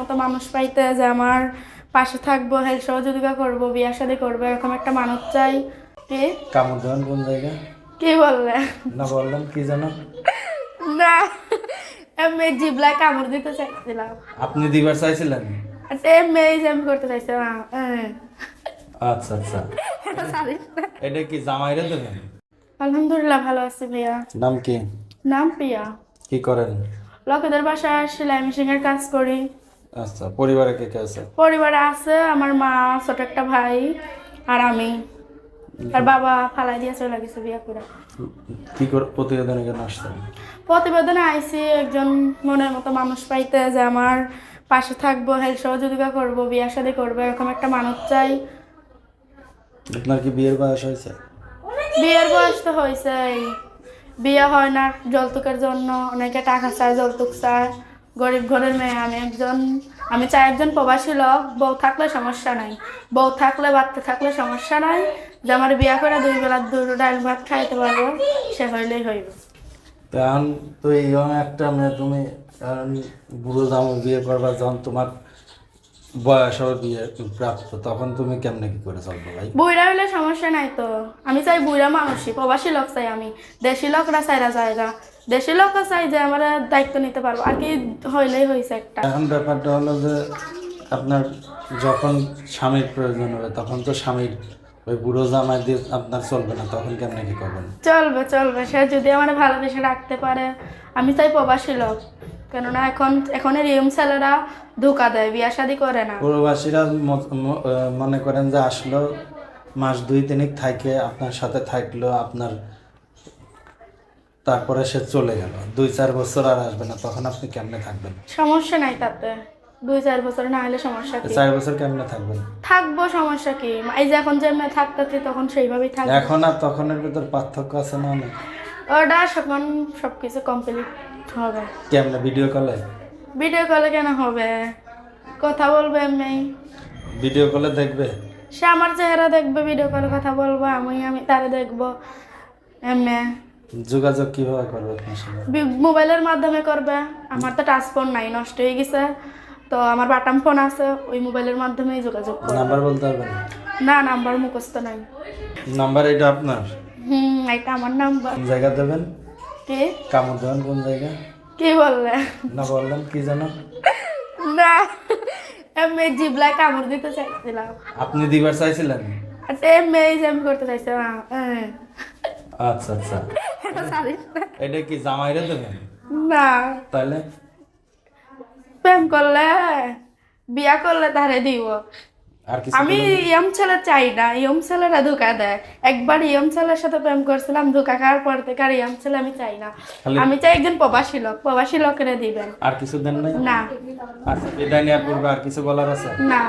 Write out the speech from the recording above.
মতো মানুষ পাইতে, যে আমার পাশে থাকবো, হেল্প সহযোগিতা করবো, বিয়ে শাদী করবো, এরকম একটা মানুষ চাই। কি কামড় দেবেন কোন জায়গা? কি বললে? না বললেন কি জানো? না, এমনি জিবলায় কামড় দিতে চাইছিলাম। আপনি দিবার চাইছিলেন? এমনি যে আমি করতে চাইছিলাম। আচ্ছা আচ্ছা, এটা কি জামাইরে দেবেন? আলহামদুলিল্লাহ ভালো আছি ভাইয়া। নাম কি? নাম প্রিয়া। কি করেন? লোকেদের বাসায় সেলাই মেশিনের কাজ করি। আচ্ছা, পরিবারে কে কে আছে? পরিবারে আছে আমার মা, ছোট একটা ভাই আর আমি। আর বাবা ফালাই দিয়ে চলে গেছে বিয়ে করে। কি করে প্রতিবেদনে কেন আসছেন? প্রতিবেদনে আইসি একজন মনের মতো মানুষ পাইতে, যে আমার পাশে থাকবো, হেল্প সহযোগিতা করবো, বিয়ে শাদী করবো, এরকম একটা মানুষ চাই। আপনার কি বিয়ের বয়স হয়েছে? বিয়ের বয়স তো হয়েছে, বিয়ে হয় না যৌতুকের জন্য, অনেকে টাকা চায়, যৌতুক চায়। গরিব ঘরের মেয়ে আমি চাই একজন প্রবাসী লোক, বউ থাকলে সমস্যা নাই, বউ থাকলে বাচ্চা থাকলে সমস্যা নাই, যে আমার বিয়ে করে 2 বেলা 2 ডাল ভাত খাইতে পারবো, সে হইলেই হইব। তো এখন তো ইয়ং একটা মেয়ে, তুমি এখন বুড়ো জামা বিয়ে করবা, যখন তোমার বয়স হবে বিয়ে প্রাপ্ত, তখন তুমি কেমনে কি করে চলবো ভাই? বুইড়া হইলে সমস্যা নাই তো, আমি চাই বুইড়া মানুষই, প্রবাসী লোক চাই আমি। দেশি লোকরা চাইরা জায়গা, দেশি লোকও চাই যে আমার দায়িত্ব নিতে পারবো, আর কি হইলেই হয়েছে একটা। এখন ব্যাপারটা হলো যে আপনার যখন স্বামীর প্রয়োজন হবে, তখন তো স্বামীর ওই বুড়ো জামাই দিয়ে আপনার চলবে না, তখন কেমনে কি করবেন? চলবে চলবে, সে যদি আমার ভালোবেসে রাখতে পারে। আমি চাই প্রবাসী লোক, কেননা এখনের ইয়ং ছেলেরা ধোকা দেয়, বিয়া শাদী করে না। প্রবাসীরা মনে করেন যে আসলো, মাস 2-3 থাকে আপনার সাথে, থাকলো আপনার, তারপরে সে চলে গেল, 2-4 বছর আর আসবে না, তখন আপনি কেমনে থাকবেন? সমস্যা নাই তাতে, 2-4 বছর না হলে সমস্যা কি? 4 বছর কেমনে থাকবেন? থাকবো, সমস্যা কি? এই যে এখন যে মেয়ে থাকতেছি, তখন সেইভাবেই থাকবো। এখন আর তখনের ভিতর পার্থক্য আছে না অনেক? ওটা এখন সবকিছু কমপ্লিট হবে। কেমনে? ভিডিও কলে? ভিডিও কলে কেন হবে? কথা বলবে এমনি, ভিডিও কলে দেখবে? সে আমার চেহারা দেখবে, ভিডিও কলে কথা বলবো, আমি তারে দেখবো। এমনি যোগাযোগ কিভাবে করবে আপনার সাথে? মোবাইলের মাধ্যমে করবে। আমার তো টাচ ফোন নাই, নষ্ট হয়ে গেছে, তো আমার বাটাম ফোন আছে, ওই মোবাইলের মাধ্যমেই যোগাযোগ করবে। নাম্বার বলতে পারবেন? না, নাম্বার মুখস্থ নাই। নাম্বার এটা আপনার? এটা আমার নাম্বার। কোন জায়গা দেবেন? কি কামড় দেবেন কোন জায়গা? কি বললে? না বললেন কি জানো? না, এমনি জিবলায় কামড় দিতে চাইছিলাম। আপনি দিবার চাইছিলেন? এমনি যে আমি করতে চাইছিলাম। আচ্ছা আচ্ছা, এটা কি জামাইরে দেবেন? না, তাহলে প্রেম করলে, বিয়া করলে তারে দিব। আর কিছু আমি ইয়ং ছেলে চাই না, ইয়ং ছেলেরা ধোকা দেয়। একবার ইয়ং ছেলের সাথে প্রেম করছিলাম, ধোকা খাওয়ার পর থেকে আর ইয়ং ছেলে আমি চাই না। আমি চাই একজন প্রবাসী লোক, প্রবাসী লোকেরা দিবেন। আর কিছু দেন নাই? না আচ্ছা, বিদায় নেওয়ার পূর্বে আর কিছু বলার আছে? না।